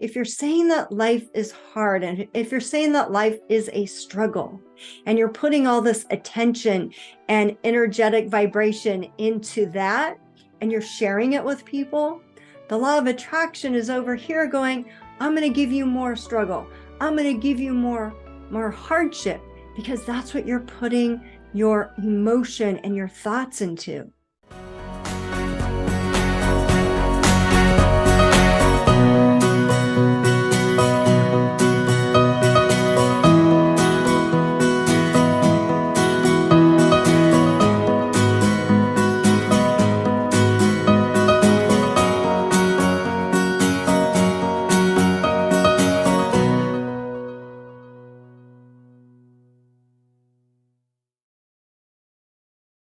if you're saying that life is hard, and if you're saying that life is a struggle, and you're putting all this attention and energetic vibration into that, and you're sharing it with people, the law of attraction is over here going, I'm going to give you more struggle. I'm going to give you more hardship, because that's what you're putting your emotion and your thoughts into.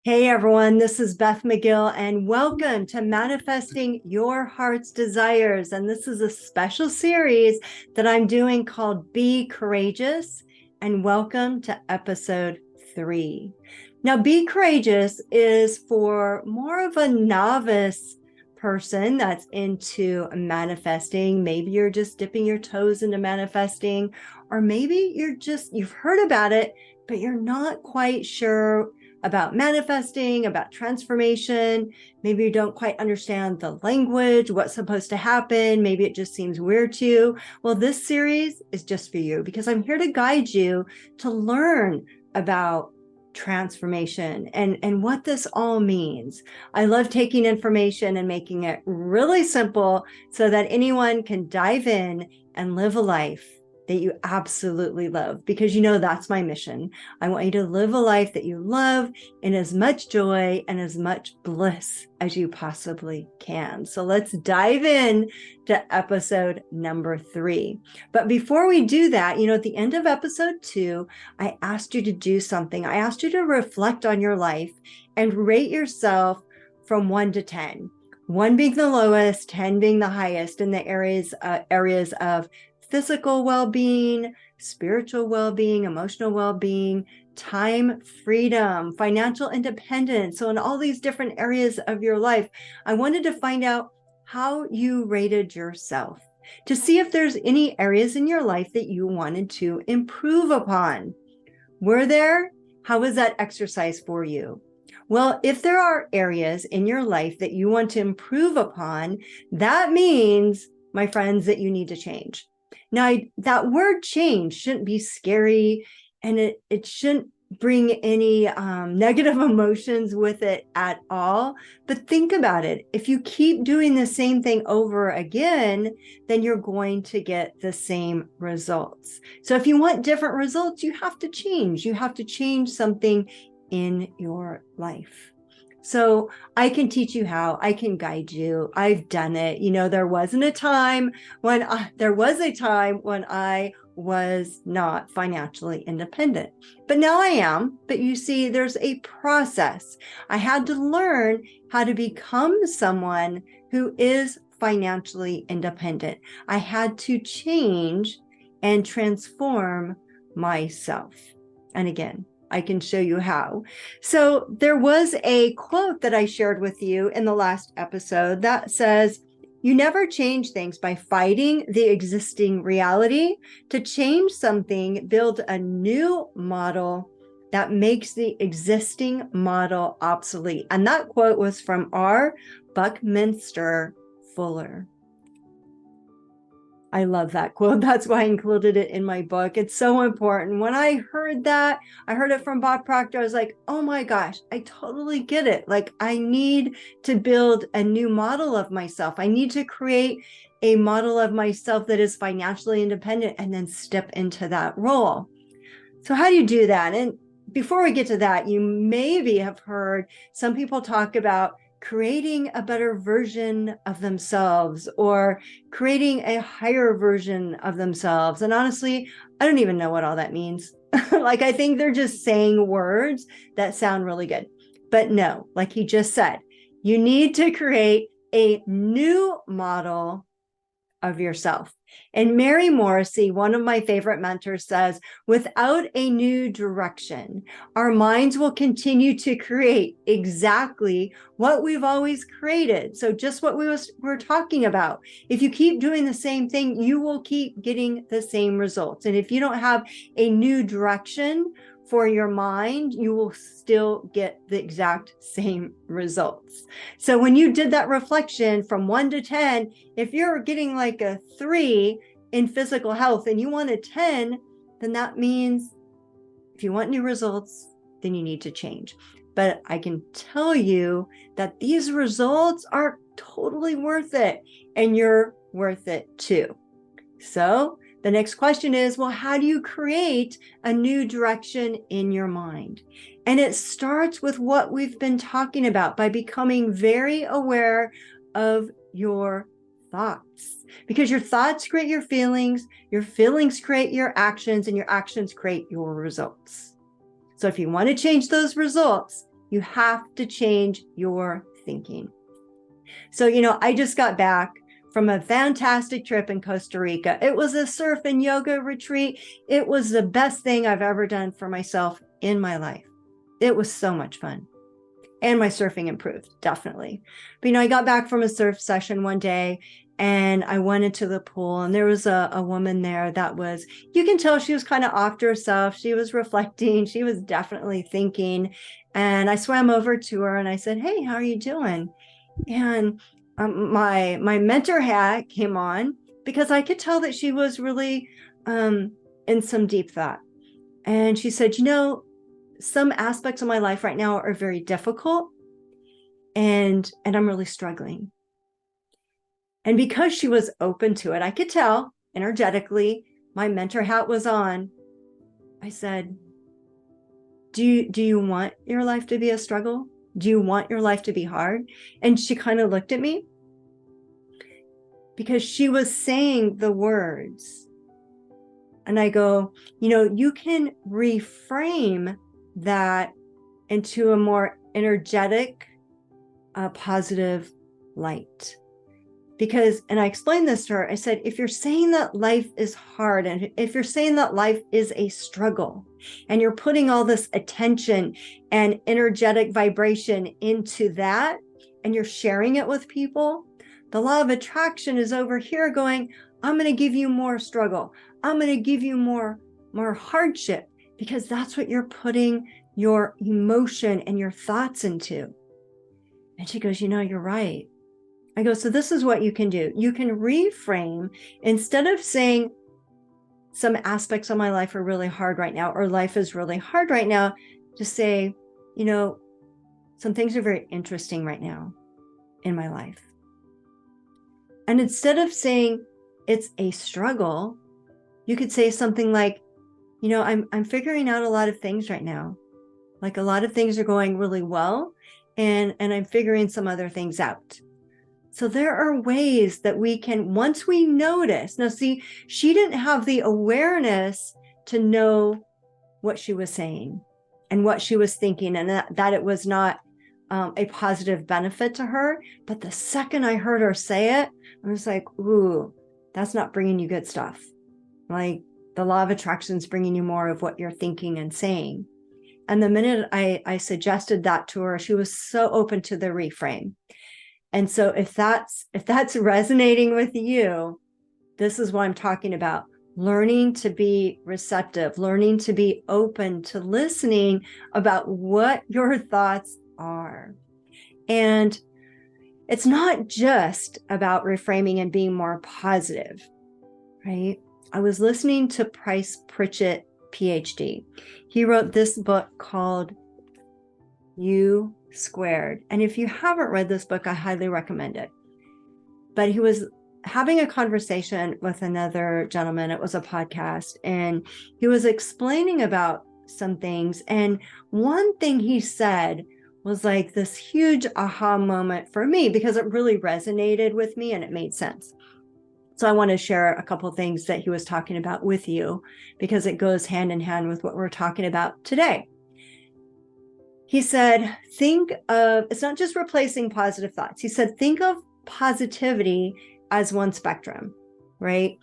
Hey everyone, this is Beth McGill, and welcome to Manifesting Your Heart's Desires. And this is a special series that I'm doing called Be Courageous, and welcome to episode 3. Now, Be Courageous is for more of a novice person that's into manifesting. Maybe you're just dipping your toes into manifesting, or maybe you've heard about it, but you're not quite sure about manifesting, about transformation. Maybe you don't quite understand the language, what's supposed to happen. Maybe it just seems weird to you. Well, this series is just for you, because I'm here to guide you to learn about transformation and what this all means. I love taking information and making it really simple so that anyone can dive in and live a life that you absolutely love, because that's my mission. I want you to live a life that you love in as much joy and as much bliss as you possibly can. So let's dive in to episode number 3. But before we do that, at the end of episode 2, I asked you to do something. I asked you to reflect on your life and rate yourself from 1 to 10. 1 being the lowest, 10 being the highest in the areas of physical well-being, spiritual well-being, emotional well-being, time freedom, financial independence. So in all these different areas of your life, I wanted to find out how you rated yourself, to see if there's any areas in your life that you wanted to improve upon. Were there? How was that exercise for you? Well, if there are areas in your life that you want to improve upon, that means, my friends, that you need to change. Now, that word change shouldn't be scary, and it shouldn't bring any negative emotions with it at all. But think about it. If you keep doing the same thing over again, then you're going to get the same results. So if you want different results, you have to change. You have to change something in your life. So I can teach you how. I can guide you. I've done it. There was a time when I was not financially independent, but now I am. But you see, there's a process. I had to learn how to become someone who is financially independent. I had to change and transform myself. And again, I can show you how. So there was a quote that I shared with you in the last episode that says, you never change things by fighting the existing reality. To change something, build a new model that makes the existing model obsolete. And that quote was from R. Buckminster Fuller. I love that quote. That's why I included it in my book. It's so important. When I heard that, I heard it from Bob Proctor. I was like, oh my gosh, I totally get it. Like, I need to build a new model of myself. I need to create a model of myself that is financially independent and then step into that role. So how do you do that? And before we get to that, you maybe have heard some people talk about creating a better version of themselves, or creating a higher version of themselves. And honestly, I don't even know what all that means. I think they're just saying words that sound really good. But no, like he just said, you need to create a new model of yourself. And Mary Morrissey, one of my favorite mentors, says, without a new direction, our minds will continue to create exactly what we've always created. So just what we're talking about. If you keep doing the same thing, you will keep getting the same results. And if you don't have a new direction for your mind, you will still get the exact same results. So when you did that reflection from 1 to 10, if you're getting like a 3 in physical health and you want a 10, then that means if you want new results, then you need to change. But I can tell you that these results are totally worth it, and you're worth it too. So the next question is, well, how do you create a new direction in your mind? And it starts with what we've been talking about, by becoming very aware of your thoughts, because your thoughts create your feelings create your actions, and your actions create your results. So if you want to change those results, you have to change your thinking. So, I just got back from a fantastic trip in Costa Rica. It was a surf and yoga retreat. It was the best thing I've ever done for myself in my life. It was so much fun. And my surfing improved, definitely. But, I got back from a surf session one day, and I went into the pool, and there was a woman there that was, you can tell she was kind of off to herself. She was reflecting. She was definitely thinking. And I swam over to her and I said, hey, how are you doing? And my mentor hat came on, because I could tell that she was really in some deep thought. And she said, some aspects of my life right now are very difficult, and I'm really struggling. And because she was open to it, I could tell energetically, my mentor hat was on. I said, do you want your life to be a struggle? Do you want your life to be hard? And she kind of looked at me, because she was saying the words. And I go, you can reframe that into a more energetic, positive light. And I explained this to her, I said, if you're saying that life is hard, and if you're saying that life is a struggle, and you're putting all this attention and energetic vibration into that, and you're sharing it with people, the law of attraction is over here going, I'm going to give you more struggle. I'm going to give you more hardship, because that's what you're putting your emotion and your thoughts into. And she goes, you're right. I go, so this is what you can do. You can reframe. Instead of saying some aspects of my life are really hard right now, or life is really hard right now, just say, some things are very interesting right now in my life. And instead of saying it's a struggle, you could say something like, I'm figuring out a lot of things right now. Like, a lot of things are going really well, and I'm figuring some other things out. So there are ways that we can, once we notice, now see, she didn't have the awareness to know what she was saying and what she was thinking, and that it was not a positive benefit to her. But the second I heard her say it, I was like, ooh, that's not bringing you good stuff. Like, the law of attraction is bringing you more of what you're thinking and saying. And the minute I suggested that to her, she was so open to the reframe. And so if that's resonating with you, this is what I'm talking about. Learning to be receptive, learning to be open to listening about what your thoughts are. And it's not just about reframing and being more positive, right? I was listening to Pritchett, PhD. He wrote this book called You Squared. And if you haven't read this book, I highly recommend it. But he was having a conversation with another gentleman. It was a podcast, and he was explaining about some things. And one thing he said was like this huge aha moment for me, because it really resonated with me and it made sense. So I want to share a couple of things that he was talking about with you, because it goes hand in hand with what we're talking about today. He said, it's not just replacing positive thoughts. He said, think of positivity as one spectrum. right?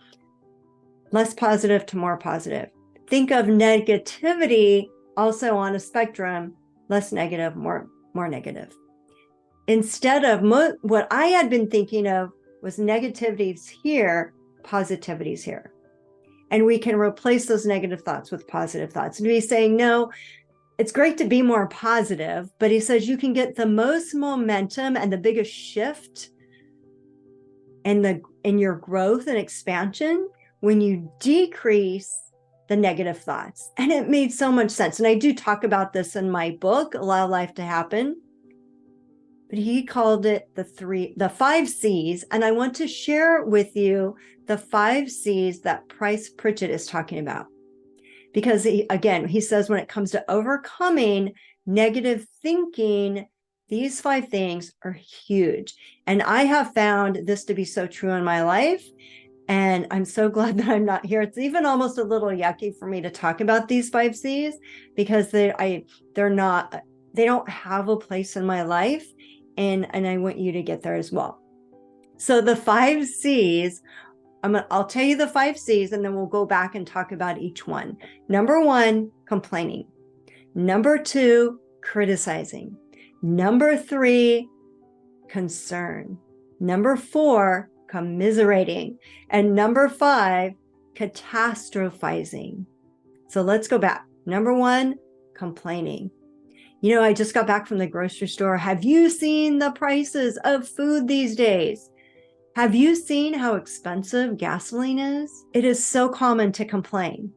Less positive to more positive. Think of negativity also on a spectrum, less negative, more negative. Instead of what I had been thinking of was negativities here, positivities here. And we can replace those negative thoughts with positive thoughts. And he's saying, no, it's great to be more positive, but he says you can get the most momentum and the biggest shift in your growth and expansion when you decrease the negative thoughts. And it made so much sense. And I do talk about this in my book, Allow Life to Happen. But he called it the 5 C's. And I want to share with you the 5 C's that Pritchett is talking about. Because he says when it comes to overcoming negative thinking, these 5 things are huge. And I have found this to be so true in my life. And I'm so glad that I'm not here. It's even almost a little yucky for me to talk about these 5 C's because they don't have a place in my life. And I want you to get there as well. So the 5 C's, I'll tell you the 5 C's and then we'll go back and talk about each one. Number 1, complaining. Number 2, criticizing. Number 3, concern. Number 4, commiserating. And number 5, catastrophizing. So let's go back. Number 1, complaining. You know, I just got back from the grocery store. Have you seen the prices of food these days? Have you seen how expensive gasoline is? It is so common to complain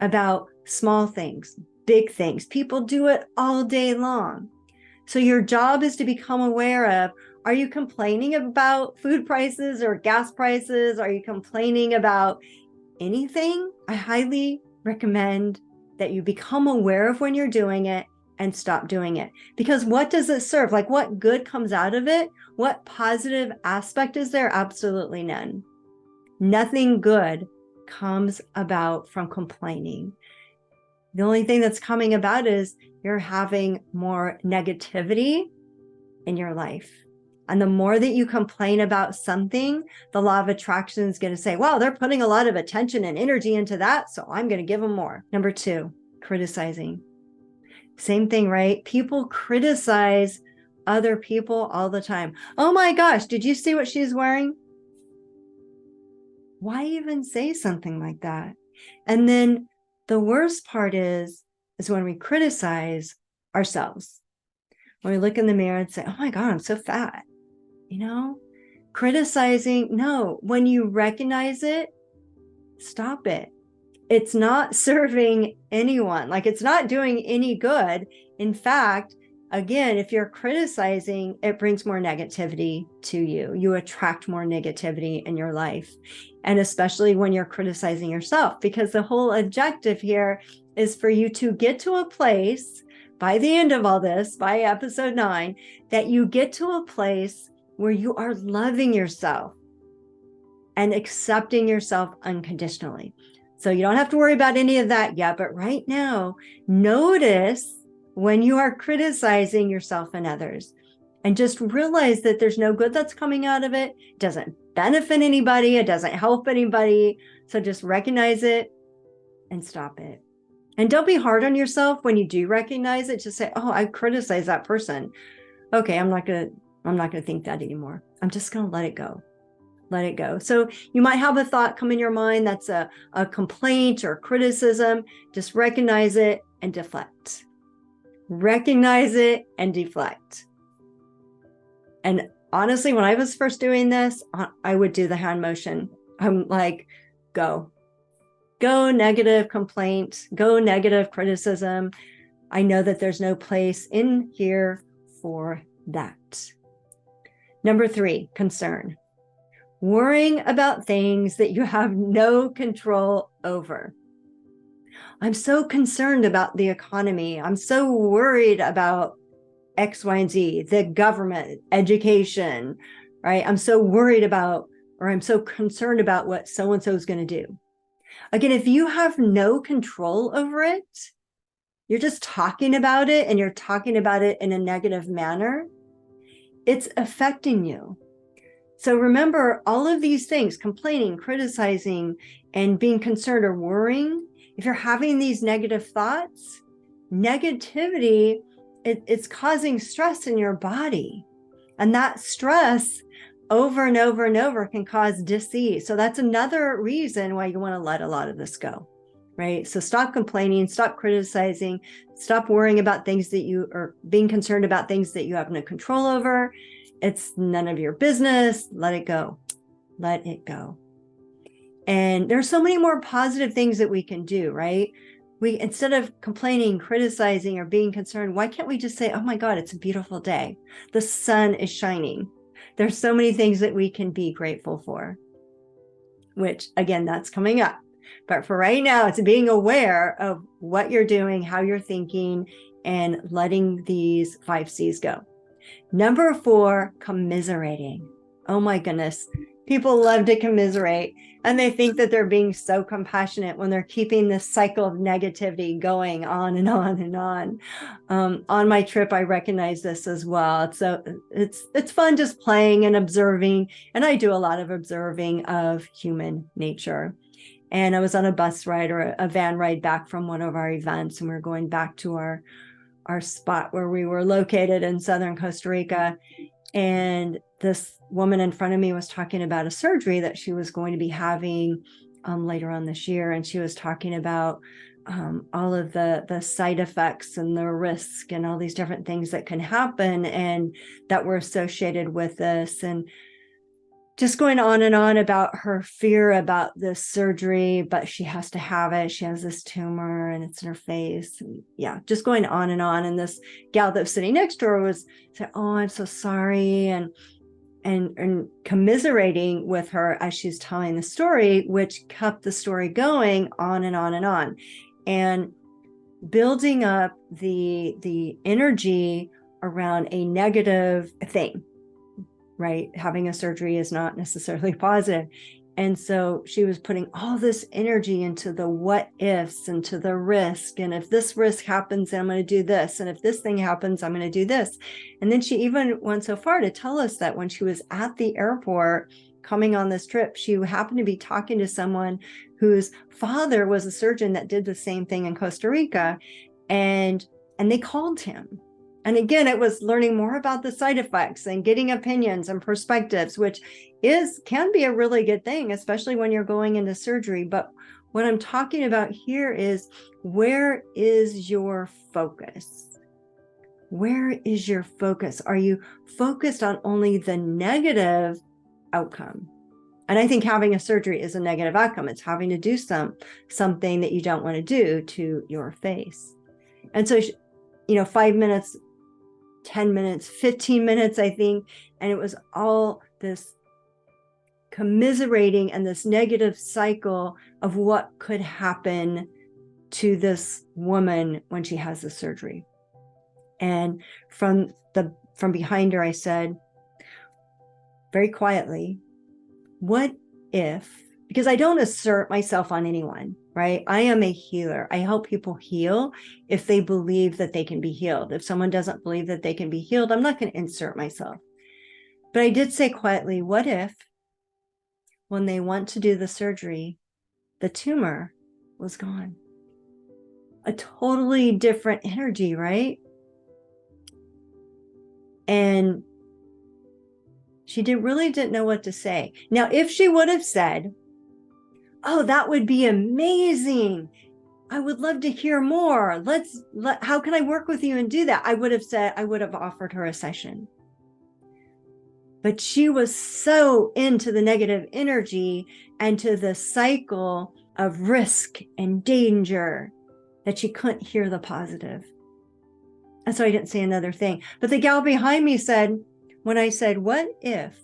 about small things, big things. People do it all day long. So your job is to become aware of, are you complaining about food prices or gas prices? Are you complaining about anything? I highly recommend that you become aware of when you're doing it and stop doing it. Because what does it serve? Like, what good comes out of it? What positive aspect is there? Absolutely none. Nothing good comes about from complaining. The only thing that's coming about is you're having more negativity in your life. And the more that you complain about something, the law of attraction is going to say, wow, they're putting a lot of attention and energy into that, so I'm going to give them more. Number 2, criticizing. Same thing, right? People criticize other people all the time. Oh my gosh, did you see what she's wearing? Why even say something like that? And then the worst part is when we criticize ourselves. When we look in the mirror and say, oh my God, I'm so fat. You know, criticizing, no, when you recognize it, stop it. It's not serving anyone. Like, it's not doing any good. In fact, again, if you're criticizing, it brings more negativity to you. You attract more negativity in your life. And especially when you're criticizing yourself, because the whole objective here is for you to get to a place by the end of all this, by episode 9, that you get to a place where you are loving yourself and accepting yourself unconditionally. So you don't have to worry about any of that yet. But right now, notice when you are criticizing yourself and others, and just realize that there's no good that's coming out of it. It doesn't benefit anybody. It doesn't help anybody. So just recognize it and stop it. And don't be hard on yourself when you do recognize it. Just say, oh, I criticized that person. Okay, I'm not gonna think that anymore. I'm just gonna let it go. Let it go. So you might have a thought come in your mind that's a complaint or criticism. Just recognize it and deflect. Recognize it and deflect. And honestly, when I was first doing this, I would do the hand motion. I'm like, go negative complaint, go negative criticism. I know that there's no place in here for that. Number 3, concern. Worrying about things that you have no control over. I'm so concerned about the economy. I'm so worried about X, Y, and Z, the government, education, right? I'm so worried about, or I'm so concerned about what so-and-so is going to do. Again, if you have no control over it, you're just talking about it and you're talking about it in a negative manner, it's affecting you. So remember, all of these things, complaining, criticizing, and being concerned or worrying, if you're having these negative thoughts, negativity, it's causing stress in your body. And that stress over and over and over can cause dis-ease. So that's another reason why you want to let a lot of this go, right? So stop complaining, stop criticizing, stop worrying about things that you are being concerned about, things that you have no control over. It's none of your business. Let it go. Let it go. And there's so many more positive things that we can do, right? We, instead of complaining, criticizing, or being concerned, why can't we just say, oh my God, it's a beautiful day. The sun is shining. There's so many things that we can be grateful for, which again, that's coming up. But for right now, it's being aware of what you're doing, how you're thinking, and letting these 5 C's go. Number 4, commiserating. Oh my goodness. People love to commiserate, and they think that they're being so compassionate when they're keeping this cycle of negativity going on and on and on. On my trip, I recognize this as well. So it's fun just playing and observing. And I do a lot of observing of human nature. And I was on a bus ride or a van ride back from one of our events, and we we're going back to our spot where we were located in southern Costa Rica. And this woman in front of me was talking about a surgery that she was going to be having later on this year. And she was talking about all of the side effects and the risk and all these different things that can happen and that were associated with this. And just going on and on about her fear about this surgery, but she has to have it. She has this tumor and it's in her face. And yeah, just going on. And this gal that was sitting next to her was saying, oh, I'm so sorry. And commiserating with her as she's telling the story, which kept the story going on and on and on. And building up the energy around a negative thing. Right? Having a surgery is not necessarily positive. And so she was putting all this energy into the what ifs and to the risk. And if this risk happens, then I'm going to do this. And if this thing happens, I'm going to do this. And then she even went so far to tell us that when she was at the airport coming on this trip, she happened to be talking to someone whose father was a surgeon that did the same thing in Costa Rica. And they called him. And again, it was learning more about the side effects and getting opinions and perspectives, which can be a really good thing, especially when you're going into surgery. But what I'm talking about here is, where is your focus? Where is your focus? Are you focused on only the negative outcome? And I think having a surgery is a negative outcome. It's having to do something that you don't want to do to your face. And so, 5 minutes, 10 minutes, 15 minutes, I think. And it was all this commiserating and this negative cycle of what could happen to this woman when she has the surgery. And from behind her, I said very quietly, what if, because I don't assert myself on anyone, right? I am a healer. I help people heal if they believe that they can be healed. If someone doesn't believe that they can be healed, I'm not going to insert myself. But I did say quietly, what if when they want to do the surgery, the tumor was gone? A totally different energy, right? And she really didn't know what to say. Now, if she would have said, oh, that would be amazing, I would love to hear more. How can I work with you and do that? I would have offered her a session. But she was so into the negative energy and to the cycle of risk and danger that she couldn't hear the positive. And so I didn't say another thing. But the gal behind me said, when I said, what if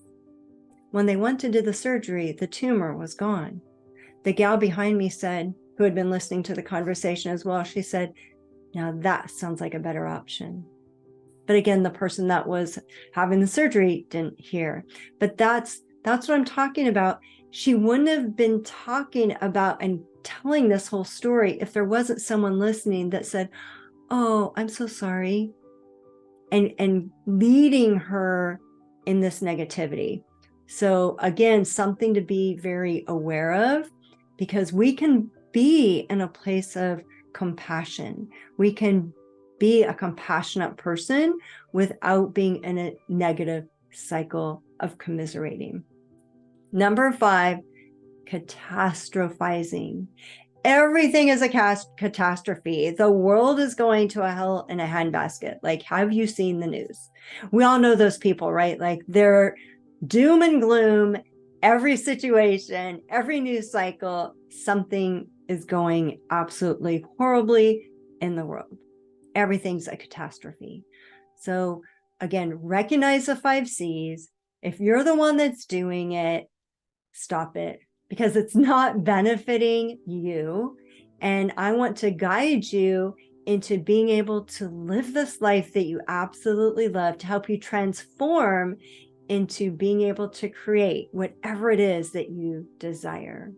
when they went to do the surgery, the tumor was gone? The gal behind me said, who had been listening to the conversation as well, she said, now that sounds like a better option. But again, the person that was having the surgery didn't hear. But that's what I'm talking about. She wouldn't have been talking about and telling this whole story if there wasn't someone listening that said, oh, I'm so sorry. And leading her in this negativity. So again, something to be very aware of, because we can be in a place of compassion. We can be a compassionate person without being in a negative cycle of commiserating. Number 5, catastrophizing. Everything is a catastrophe. The world is going to a hell in a handbasket. Like, have you seen the news? We all know those people, right? Like, they're doom and gloom. Every situation, every news cycle, something is going absolutely horribly in the world. Everything's a catastrophe. So again, recognize the 5 C's. If you're the one that's doing it, stop it, because it's not benefiting you. And I want to guide you into being able to live this life that you absolutely love, to help you transform into being able to create whatever it is that you desire.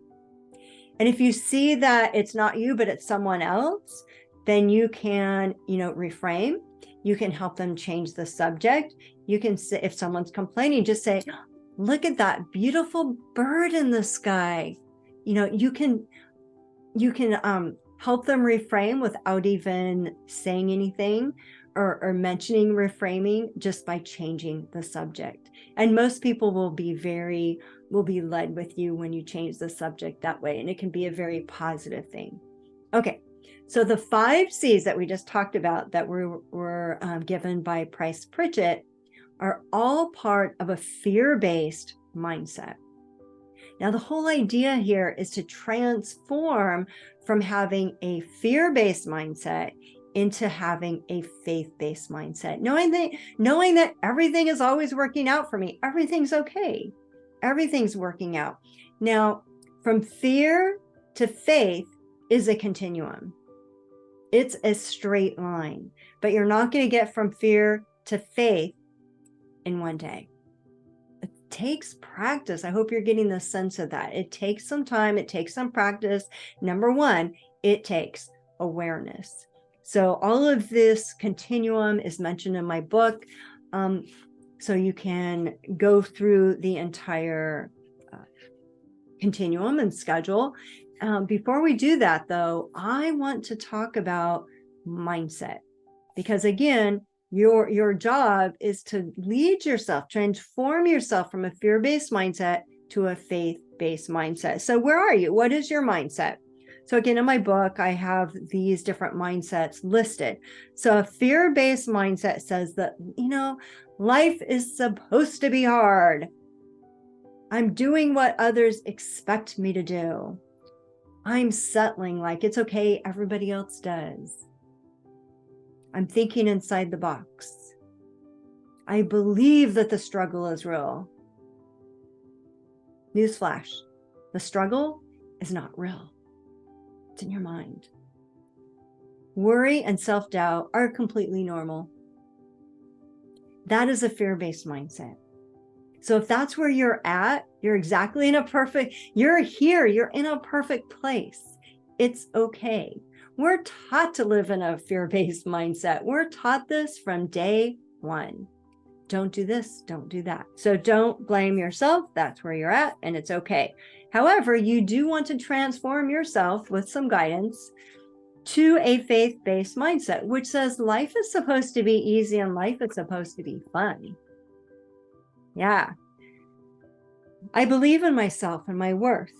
And if you see that it's not you, but it's someone else, then you can, reframe. You can help them change the subject. You can say, if someone's complaining, just say, look at that beautiful bird in the sky. You can help them reframe without even saying anything or mentioning reframing, just by changing the subject. And most people will be led with you when you change the subject that way. And it can be a very positive thing. Okay. So the 5 C's that we just talked about that were given by Pritchett are all part of a fear-based mindset. Now, the whole idea here is to transform from having a fear-based mindset into having a faith-based mindset, knowing that everything is always working out for me. Everything's okay. Everything's working out. Now, from fear to faith is a continuum. It's a straight line, but you're not going to get from fear to faith in one day. It takes practice. I hope you're getting the sense of that. It takes some time. It takes some practice. Number 1, it takes awareness. So all of this continuum is mentioned in my book. So you can go through the entire continuum and schedule. Before we do that, though, I want to talk about mindset, because again, your job is to lead yourself, transform yourself from a fear-based mindset to a faith-based mindset. So where are you? What is your mindset? So again, in my book, I have these different mindsets listed. So a fear-based mindset says that, life is supposed to be hard. I'm doing what others expect me to do. I'm settling like it's okay, everybody else does. I'm thinking inside the box. I believe that the struggle is real. Newsflash, the struggle is not real. It's in your mind. Worry and self-doubt are completely normal. That is a fear-based mindset. So if that's where you're at, you're exactly you're here, you're in a perfect place. It's okay. We're taught to live in a fear-based mindset. We're taught this from day 1. Don't do this, don't do that. So don't blame yourself. That's where you're at, and it's okay. However, you do want to transform yourself with some guidance to a faith-based mindset, which says life is supposed to be easy and life is supposed to be fun. Yeah. I believe in myself and my worth.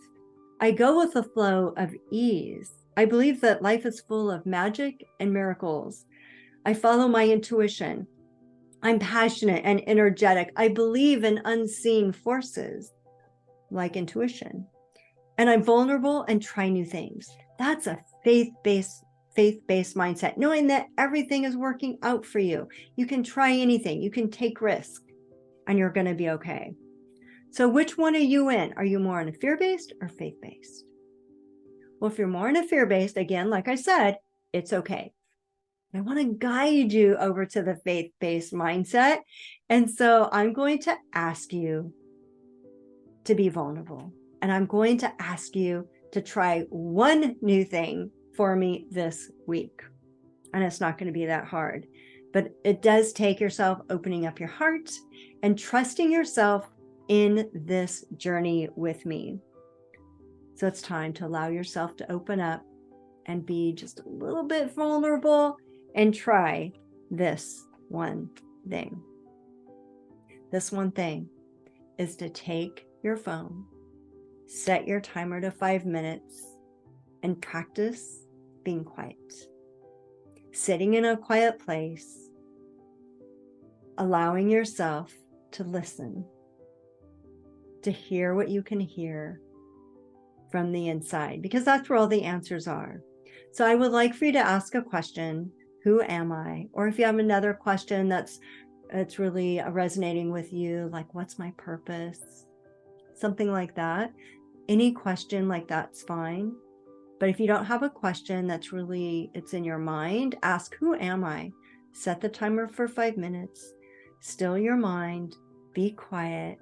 I go with the flow of ease. I believe that life is full of magic and miracles. I follow my intuition. I'm passionate and energetic. I believe in unseen forces like intuition. And I'm vulnerable and try new things. That's a faith-based mindset, knowing that everything is working out for you. You can try anything. You can take risks, and you're going to be okay. So which one are you in? Are you more in a fear-based or faith-based? Well, if you're more in a fear-based, again, like I said, it's okay. I want to guide you over to the faith-based mindset. And so I'm going to ask you to be vulnerable. And I'm going to ask you to try one new thing for me this week. And it's not going to be that hard. But it does take yourself opening up your heart and trusting yourself in this journey with me. So it's time to allow yourself to open up and be just a little bit vulnerable and try this one thing. This one thing is to take your phone, set your timer to 5 minutes, and practice being quiet. Sitting in a quiet place, allowing yourself to listen, to hear what you can hear from the inside, because that's where all the answers are. So I would like for you to ask a question. Who am I? Or if you have another question that's really resonating with you, like, what's my purpose? Something like that. Any question like that's fine. But if you don't have a question that's really, it's in your mind, ask, who am I? Set the timer for 5 minutes, still your mind, be quiet,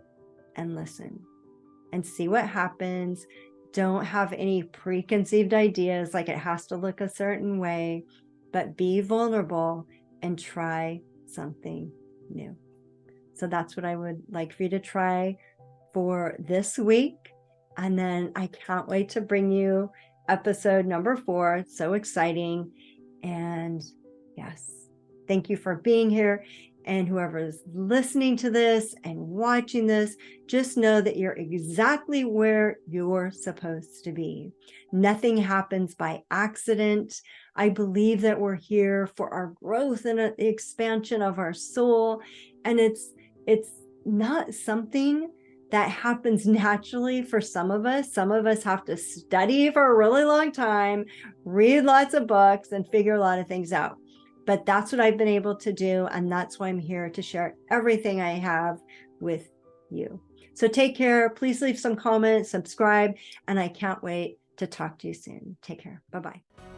and listen. And see what happens. Don't have any preconceived ideas like it has to look a certain way, but be vulnerable and try something new. So that's what I would like for you to try for this week. And then I can't wait to bring you episode number 4. It's so exciting. And yes, thank you for being here. And whoever is listening to this and watching this, just know that you're exactly where you're supposed to be. Nothing happens by accident. I believe that we're here for our growth and the expansion of our soul. And it's not something that happens naturally for some of us. Some of us have to study for a really long time, read lots of books, and figure a lot of things out. But that's what I've been able to do. And that's why I'm here to share everything I have with you. So take care. Please leave some comments, subscribe, and I can't wait to talk to you soon. Take care. Bye-bye.